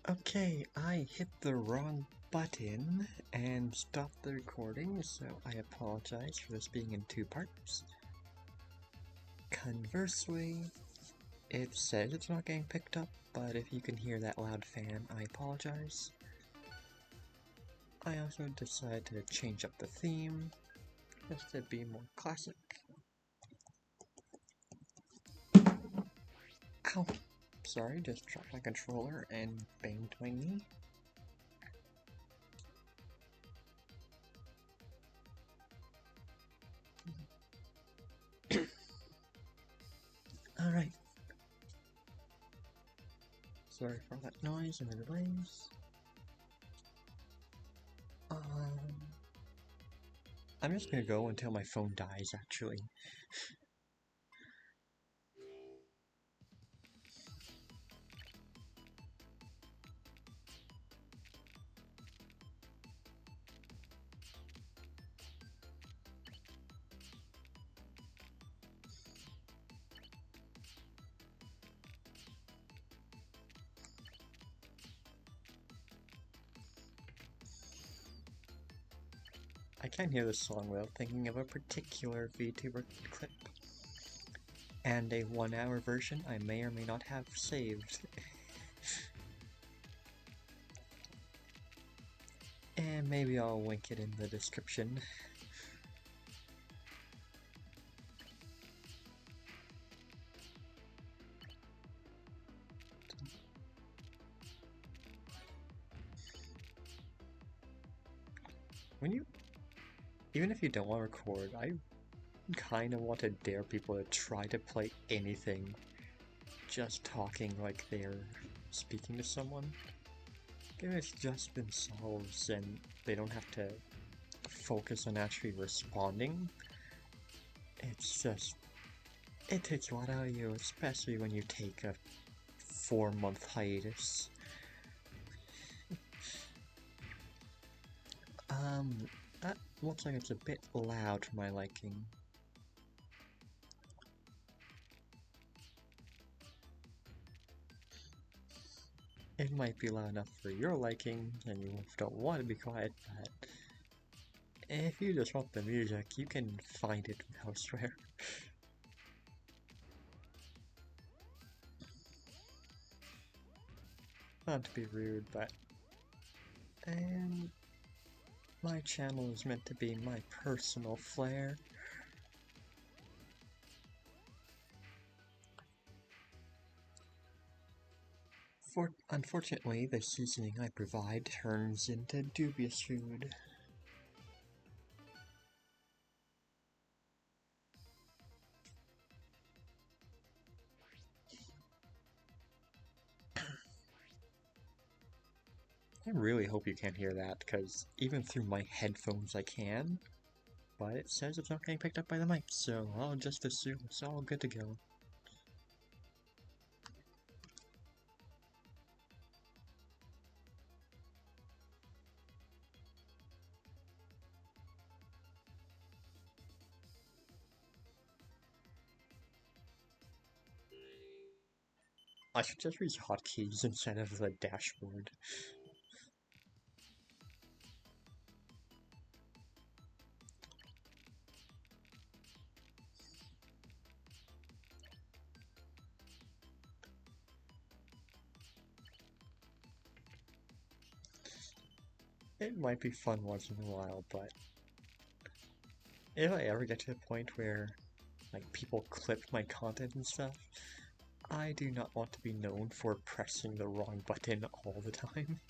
Okay, I hit the wrong button and stopped the recording, so I apologize for this being in two parts. Conversely, it says it's not getting picked up, but if you can hear that loud fan, I apologize. I also decided to change up the theme, just to be more classic. Ow! Sorry, just dropped my controller and banged my knee. Alright. Sorry for all that noise and the delays. I'm just gonna go until my phone dies, actually. I can't hear this song without thinking of a particular VTuber clip. And a 1-hour version I may or may not have saved. And maybe I'll link it in the description. Even if you don't want to record, I kind of want to dare people to try to play anything just talking like they're speaking to someone. Give it's just themselves and they don't have to focus on actually responding. It's just, it takes a lot out of you, especially when you take a 4-month hiatus. That looks like it's a bit loud for my liking. It might be loud enough for your liking, and you don't want to be quiet, but if you just want the music, you can find it elsewhere. Not to be rude, but... And my channel is meant to be my personal flair. Unfortunately, the seasoning I provide turns into dubious food. I really hope you can't hear that, because even through my headphones I can, but it says it's not getting picked up by the mic, so I'll just assume it's all good to go. I should just use hotkeys instead of the dashboard. It might be fun once in a while, but if I ever get to the point where, like, people clip my content and stuff, I do not want to be known for pressing the wrong button all the time.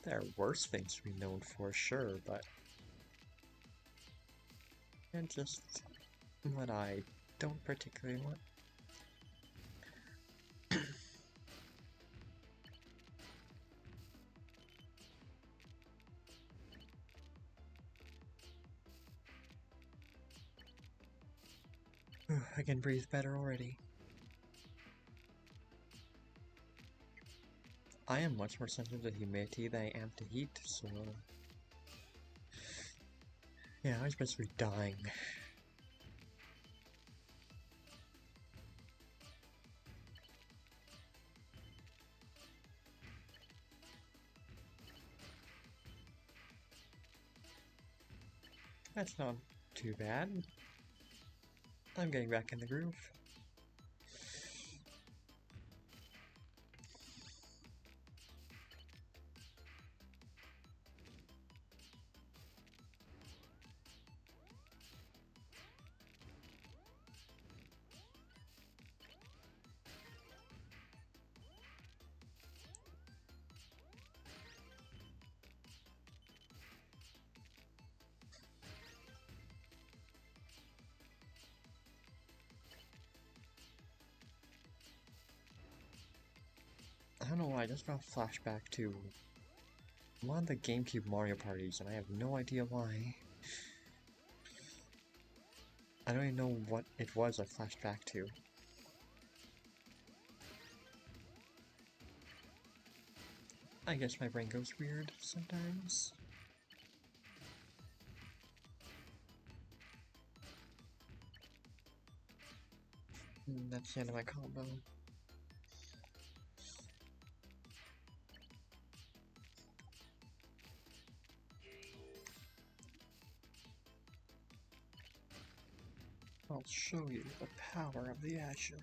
There are worse things to be known for, sure, but... it's just what I don't particularly want. I can breathe better already. I am much more sensitive to humidity than I am to heat, so... yeah, I was basically dying. That's not too bad. I'm getting back in the groove. I don't know why, I just got a flashback to one of the GameCube Mario parties, and I have no idea why. I don't even know what it was I flashed back to. I guess my brain goes weird sometimes. That's the end of my combo. I'll show you the power of the Azure.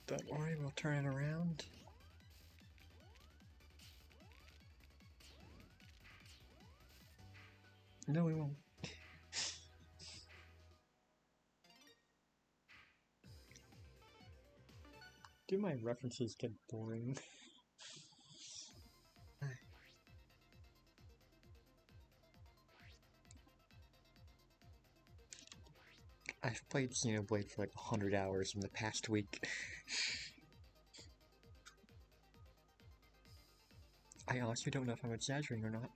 Don't worry, we'll turn it around. No, we won't. Do my references get boring? I've played Xenoblade for like 100 hours in the past week. I honestly don't know if I'm exaggerating or not.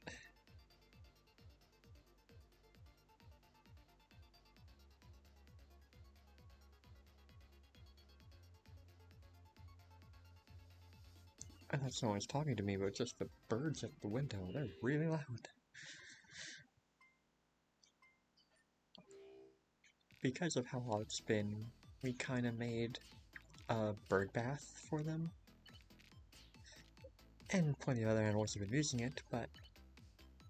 I thought someone was talking to me, but it's just the birds at the window. They're really loud. Because of how hot it's been, we kind of made a bird bath for them. And plenty of other animals have been using it, but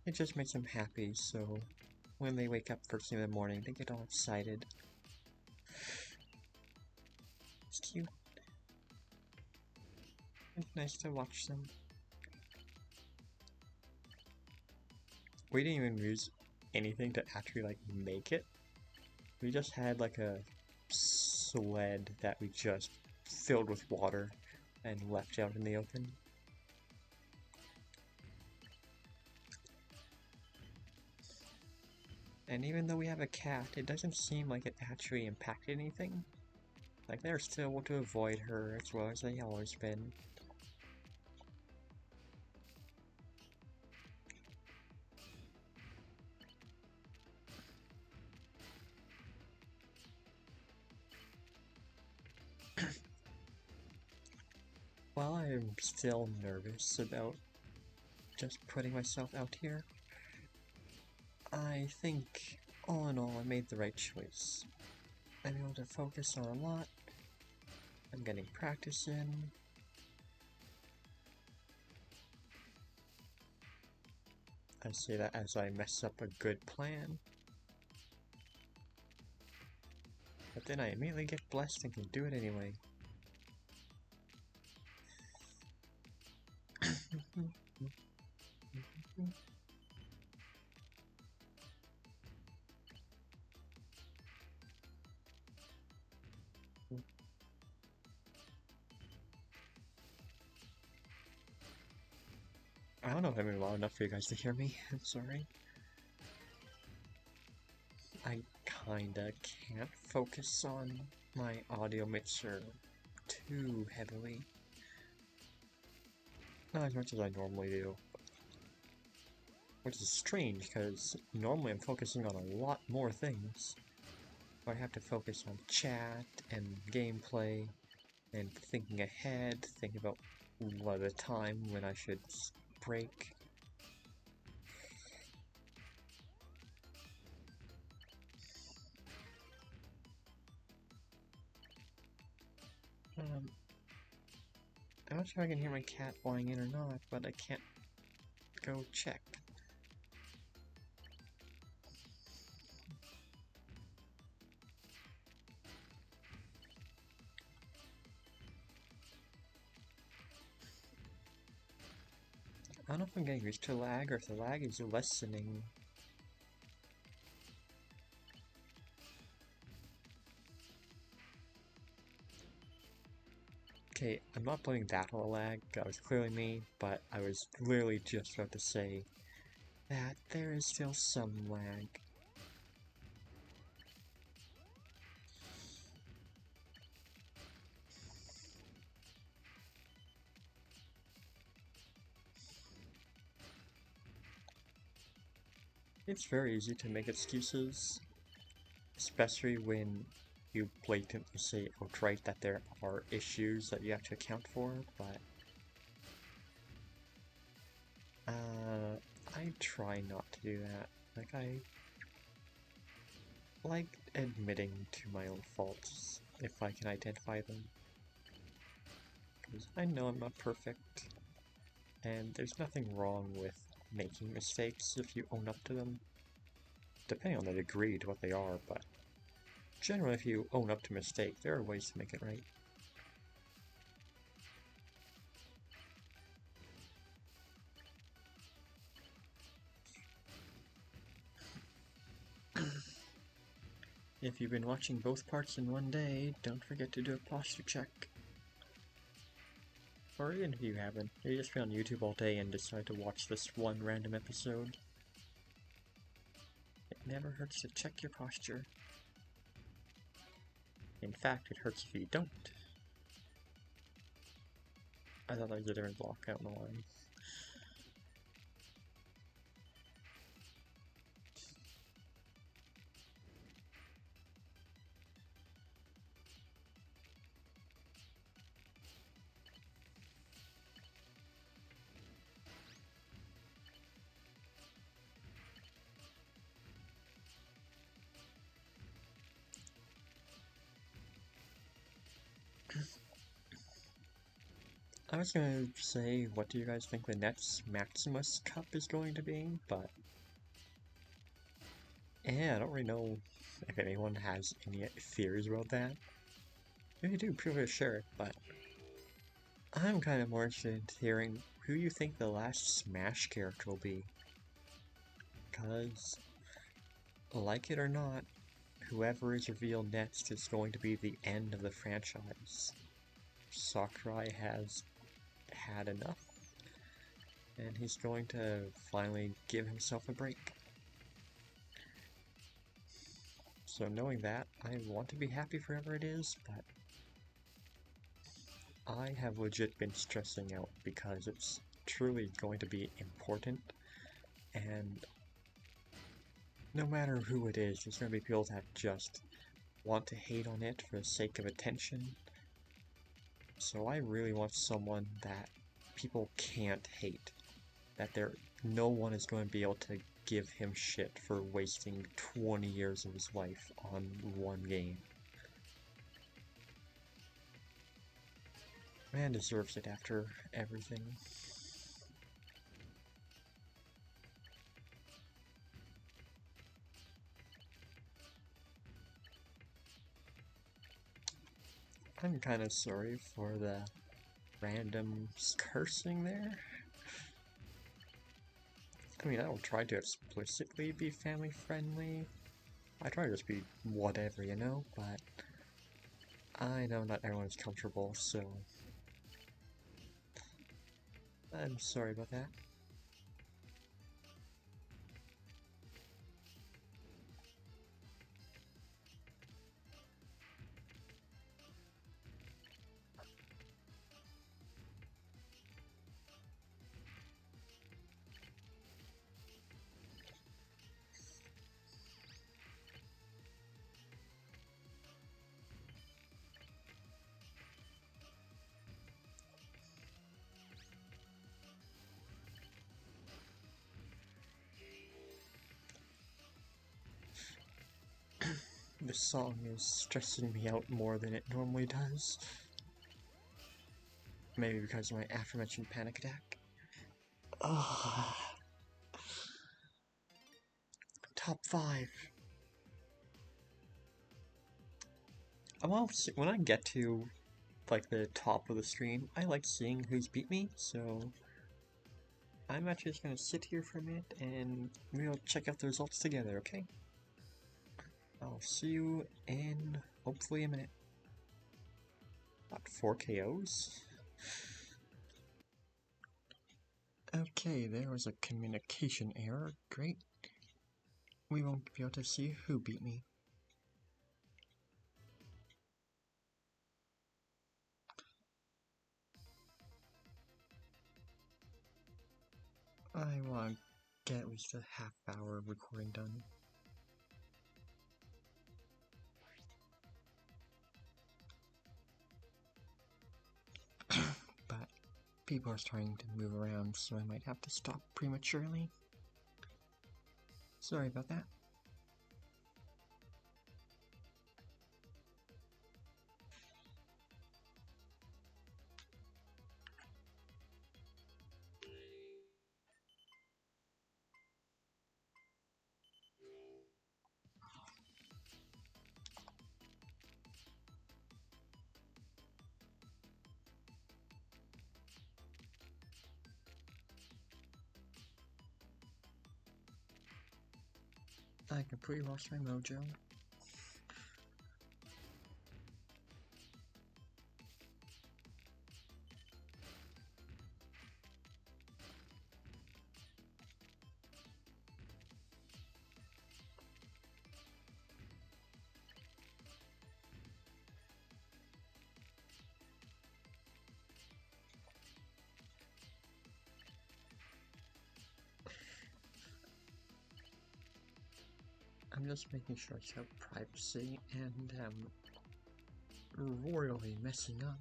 it just makes them happy, so when they wake up first thing in the morning, they get all excited. It's cute. It's nice to watch them. We didn't even use anything to actually like make it. We just had like a sled that we just filled with water and left out in the open. And even though we have a cat, it doesn't seem like it actually impacted anything. Like, they're still able to avoid her as well as they always been. While I'm still nervous about just putting myself out here, I think, all in all, I made the right choice. I'm able to focus on a lot. I'm getting practice in. I say that as I mess up a good plan. But then I immediately get blessed and can do it anyway. I don't know if I'm loud enough for you guys to hear me. I'm sorry. I kinda can't focus on my audio mixer too heavily. Not as much as I normally do. Which is strange, because normally I'm focusing on a lot more things. I have to focus on chat and gameplay and thinking ahead, thinking about what the time when I should break. I'm not sure if I can hear my cat flying in or not, but I can't go check. I don't know if I'm getting used to lag or if the lag is lessening. Okay, I'm not blaming that on the lag, that was clearly me, but I was literally just about to say that there is still some lag. It's very easy to make excuses, especially when you blatantly say outright that there are issues that you have to account for, but I try not to do that. Like, I like admitting to my own faults if I can identify them. Because I know I'm not perfect, and there's nothing wrong with making mistakes if you own up to them. Depending on the degree to what they are, but generally if you own up to mistakes, there are ways to make it right. If you've been watching both parts in one day, don't forget to do a posture check. Or even if you haven't, you just been on YouTube all day and decide to watch this one random episode. It never hurts to check your posture. In fact, it hurts if you don't. I thought that was a different block, I don't know why. I was gonna say, what do you guys think the next Maximus Cup is going to be, but yeah, I don't really know if anyone has any theories about that. If you do, feel free to share it, but I'm kind of more interested in hearing who you think the last Smash character will be. Because, like it or not, whoever is revealed next is going to be the end of the franchise. Sakurai has had enough, and he's going to finally give himself a break. So knowing that, I want to be happy for whoever it is, but I have legit been stressing out because it's truly going to be important, and no matter who it is, there's going to be people that just want to hate on it for the sake of attention. So I really want someone that people can't hate. That no one is going to be able to give him shit for wasting 20 years of his life on one game. Man deserves it after everything. I'm kind of sorry for the random cursing there. I mean, I don't try to explicitly be family friendly. I try to just be whatever, you know, but I know not everyone's comfortable, so I'm sorry about that. This song is stressing me out more than it normally does. Maybe because of my aforementioned panic attack. Ugh. Top 5. When I get to like the top of the stream, I like seeing who's beat me, so I'm actually just gonna sit here for a minute and we'll check out the results together, okay? I'll see you in hopefully a minute. Not 4 KOs? Okay, there was a communication error. Great. We won't be able to see who beat me. I want to get at least a half-hour recording done. But people are starting to move around, so I might have to stop prematurely. Sorry about that. I completely lost my mojo. I'm just making sure I have privacy and royally messing up.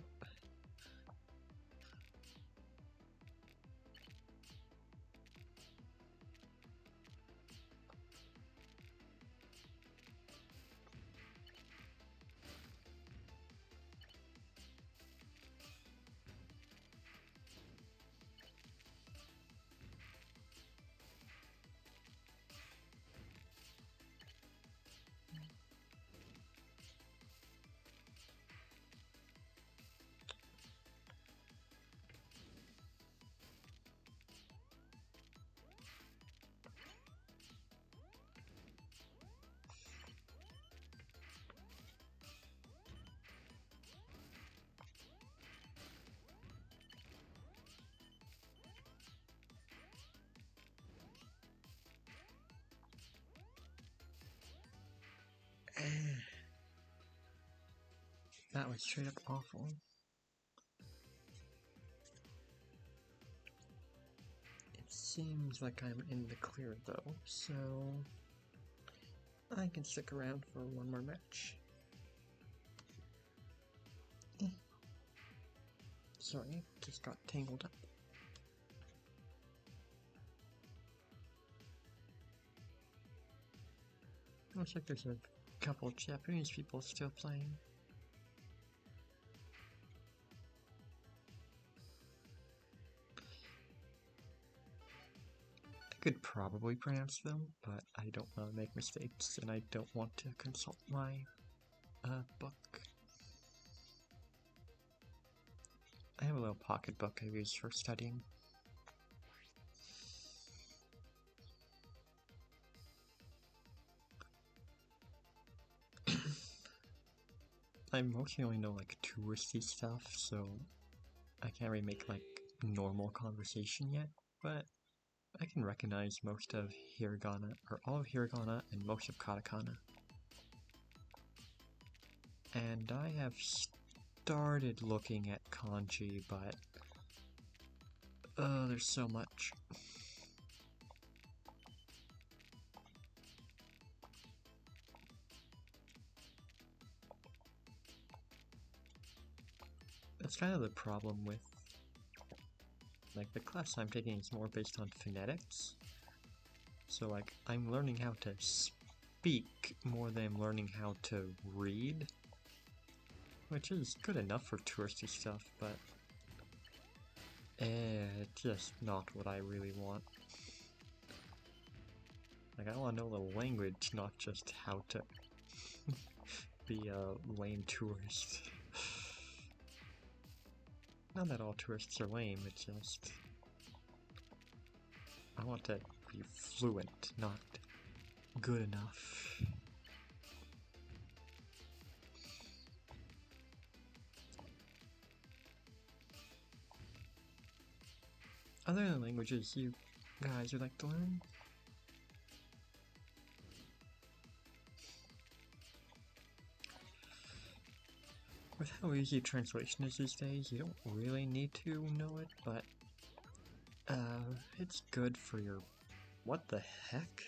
That was straight up awful. It seems like I'm in the clear though, so I can stick around for one more match. Sorry, just got tangled up. Looks like there's a couple Japanese people still playing. I could probably pronounce them, but I don't want to make mistakes, and I don't want to consult my book. I have a little pocket book I use for studying. I mostly only know like touristy stuff, so I can't really make like normal conversation yet, but I can recognize most of hiragana, or all of hiragana and most of katakana. And I have started looking at kanji, but there's so much. That's kind of the problem with, like, the class I'm taking is more based on phonetics. So, like, I'm learning how to speak speak more than I'm learning how to read, which is good enough for touristy stuff, but it's just not what I really want. Like, I want to know the language, not just how to be a lame tourist. Not that all tourists are lame, it's just I want to be fluent, not good enough. Are there other languages you guys would like to learn? With how easy translation is these days, you don't really need to know it, but it's good for your... What the heck?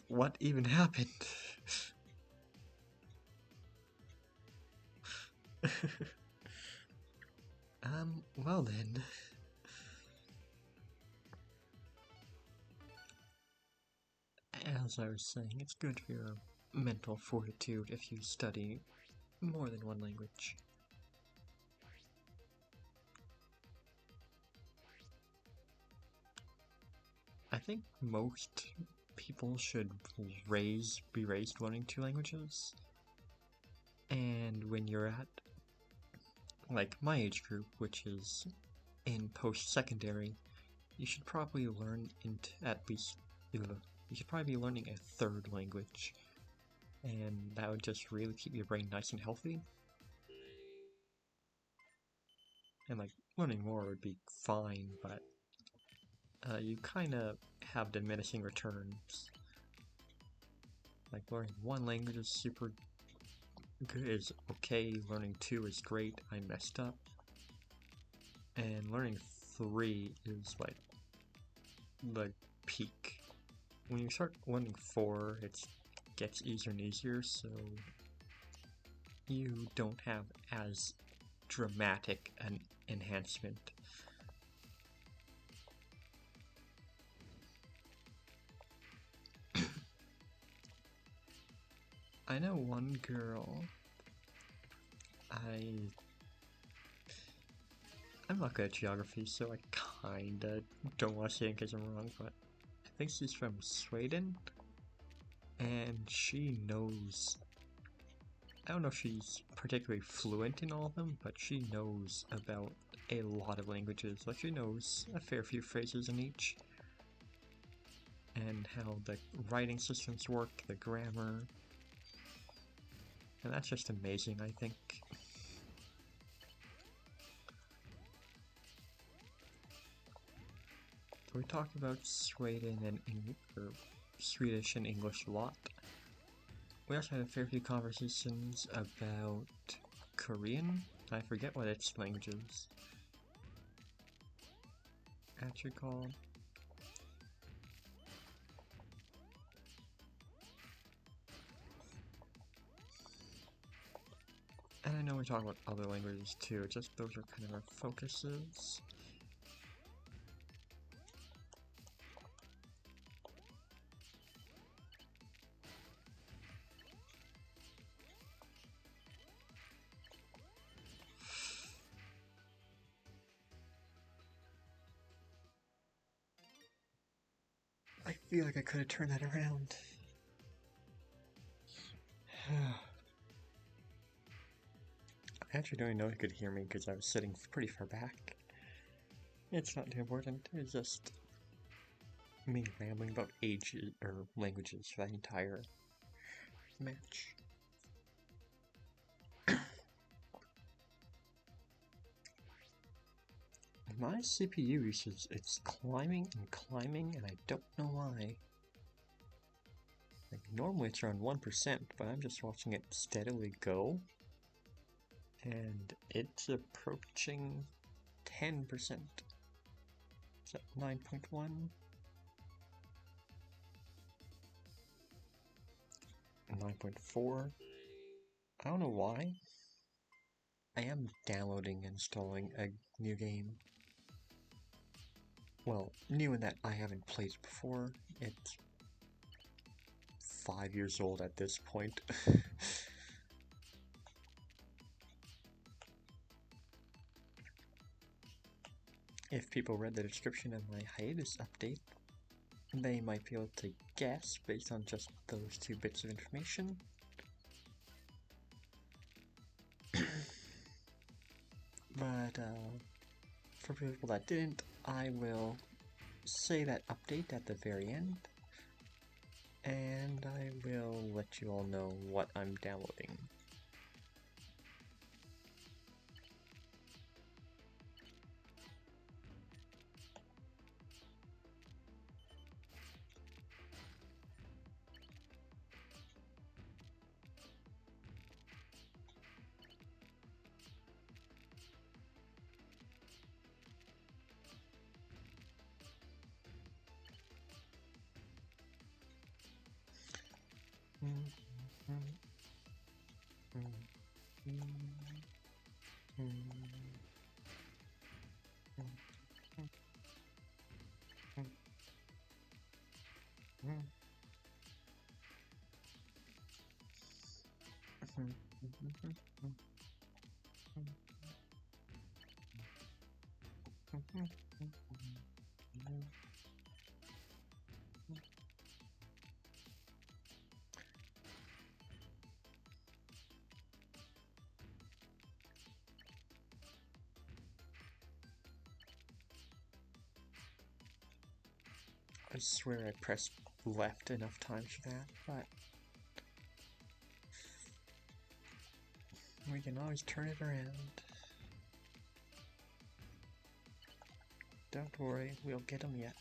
What even happened? Well then. As I was saying, it's good for your mental fortitude if you study more than one language. I think most people should be raised learning 2 languages. And when you're at, like, my age group, which is in post-secondary, you should probably learn at least, you should probably be learning a 3rd language. And that would just really keep your brain nice and healthy. And, like, learning more would be fine, but you kind of have diminishing returns. Like, learning 1 language is super good, is okay, learning 2 is great, I messed up. And learning 3 is, like, the peak. When you start learning 4, it gets easier and easier, so you don't have as dramatic an enhancement. I know one girl, I'm not good at geography, so I kinda don't want to say it in case I'm wrong, but I think she's from Sweden, and she knows, I don't know if she's particularly fluent in all of them, but she knows about a lot of languages. Like, she knows a fair few phrases in each, and how the writing systems work, the grammar, and that's just amazing, I think. We talk about Sweden and Swedish and English a lot. We also had a fair few conversations about Korean. I forget what its language is actually called. And I know we talk about other languages too, just those are kind of our focuses. I feel like I could have turned that around. I actually don't even know if you could hear me because I was sitting pretty far back. It's not too important, it's just me rambling about ages or languages for that entire match. My CPU usage, it's climbing and climbing, and I don't know why. Like, normally it's around 1%, but I'm just watching it steadily go. And it's approaching 10%. Is that 9.1? 9.4? I don't know why. I am downloading and installing a new game. well, new in that I haven't played it before. It's 5 years old at this point. If people read the description of my hiatus update, they might be able to guess based on just those 2 bits of information. But for people that didn't, I will say that update at the very end, and I will let you all know what I'm downloading. I swear I pressed left enough times for that, but we can always turn it around. Don't worry, we'll get them yet.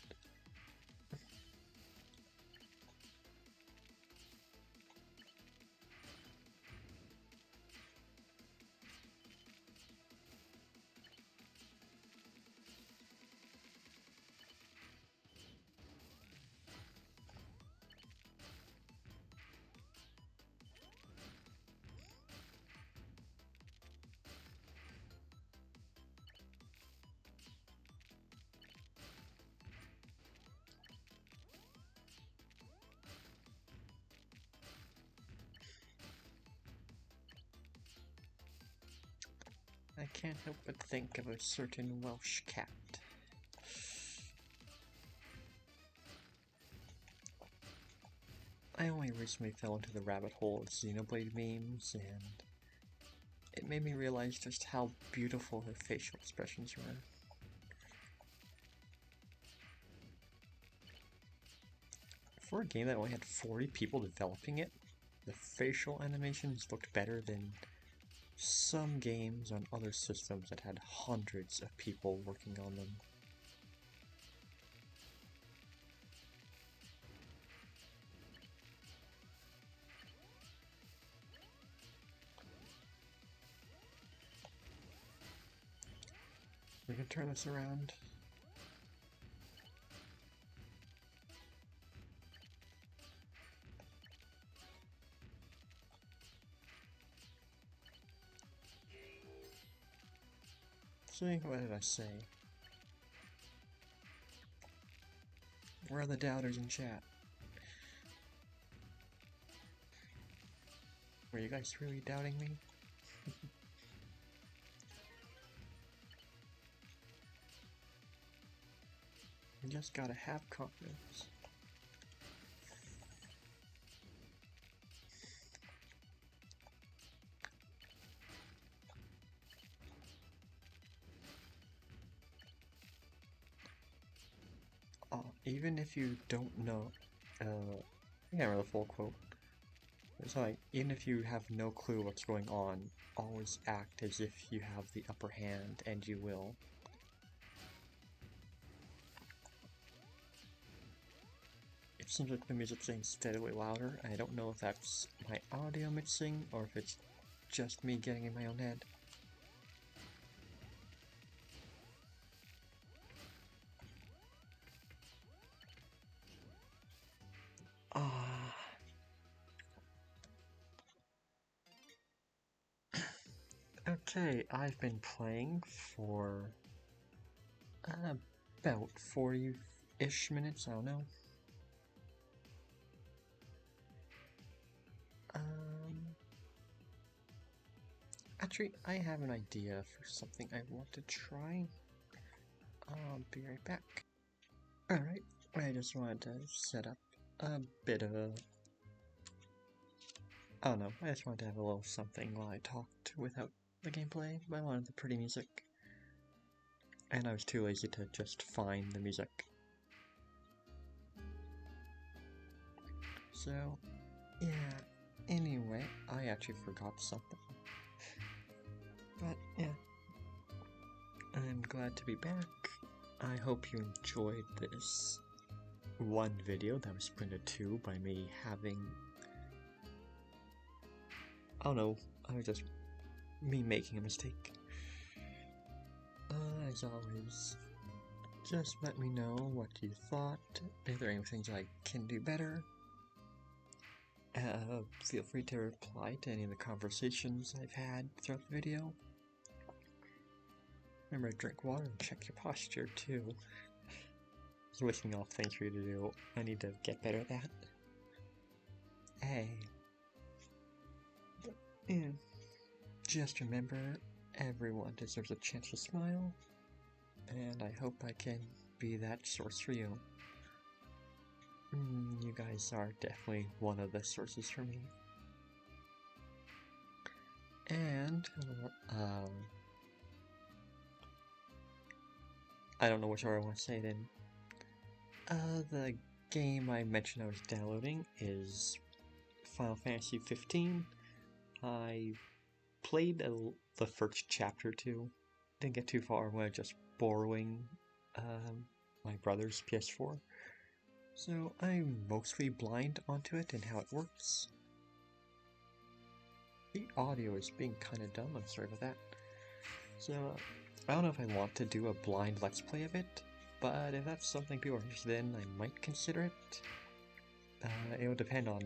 I can't help but think of a certain Welsh cat. I only recently fell into the rabbit hole of Xenoblade memes, and it made me realize just how beautiful her facial expressions were. For a game that only had 40 people developing it, the facial animations looked better than some games on other systems that had hundreds of people working on them. We can turn this around. See, what did I say? Where are the doubters in chat? Were you guys really doubting me? You just gotta have confidence. Even if you don't know, I can't remember the full quote. It's like, even if you have no clue what's going on, always act as if you have the upper hand, and you will. It seems like the music's getting steadily louder. I don't know if that's my audio mixing, or if it's just me getting in my own head. Okay, I've been playing for about 40-ish minutes, I don't know. Actually, I have an idea for something I want to try. I'll be right back. Alright, I just wanted to set up a bit of a... I don't know, I just wanted to have a little something while I talked without the gameplay, but I wanted the pretty music. And I was too lazy to just find the music. So, yeah, anyway, I actually forgot something. But, yeah. I'm glad to be back. I hope you enjoyed this one video that was split into two by me having... I don't know, me making a mistake. As always, just let me know what you thought. If there are any things I can do better, feel free to reply to any of the conversations I've had throughout the video. Remember to drink water and check your posture too. Just listing off things for you to do. I need to get better at that. Hey. Yeah. Just remember, everyone deserves a chance to smile, and I hope I can be that source for you. You guys are definitely one of the sources for me. And, I don't know which order I want to say it in. The game I mentioned I was downloading is Final Fantasy 15. I played the first chapter too. Didn't get too far when I was just borrowing my brother's PS4. So I'm mostly blind onto it and how it works. The audio is being kind of dumb, I'm sorry about that. So I don't know if I want to do a blind let's play of it, but if that's something people are interested in, I might consider it. It will depend on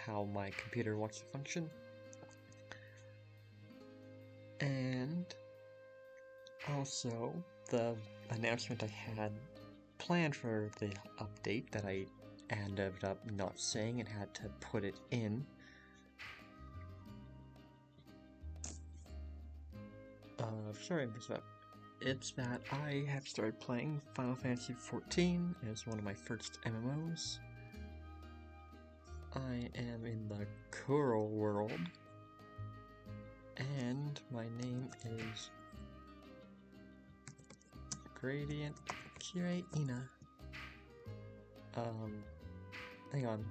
how my computer wants to function. And also, the announcement I had planned for the update that I ended up not saying and had to put it in. Sorry I missed that. It's that I have started playing Final Fantasy XIV as one of my first MMOs. I am in the Kuro world, and my name is Gradient Kiraina. Hang on.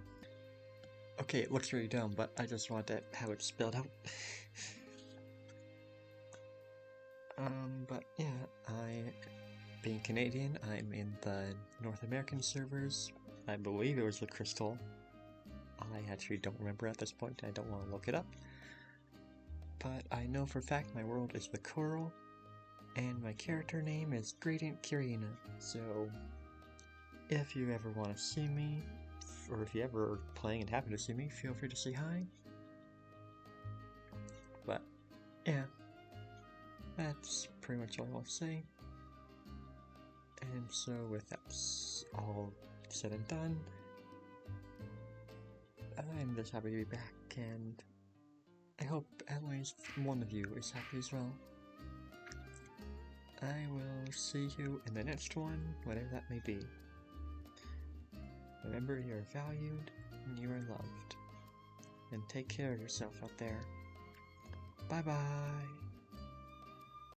Okay, it looks really dumb, but I just want to have it spelled out. But yeah, being Canadian, I'm in the North American servers. I believe it was the Crystal. I actually don't remember at this point, I don't want to look it up. But I know for a fact my world is the Coral, and my character name is Gradient Kiraina. So, if you ever want to see me, or if you ever are playing and happen to see me, feel free to say hi. But, yeah. That's pretty much all I want to say. And so with that all said and done, I'm just happy to be back, and I hope at least one of you is happy as well. I will see you in the next one, whatever that may be. Remember, you are valued and you are loved. And take care of yourself out there. Bye bye!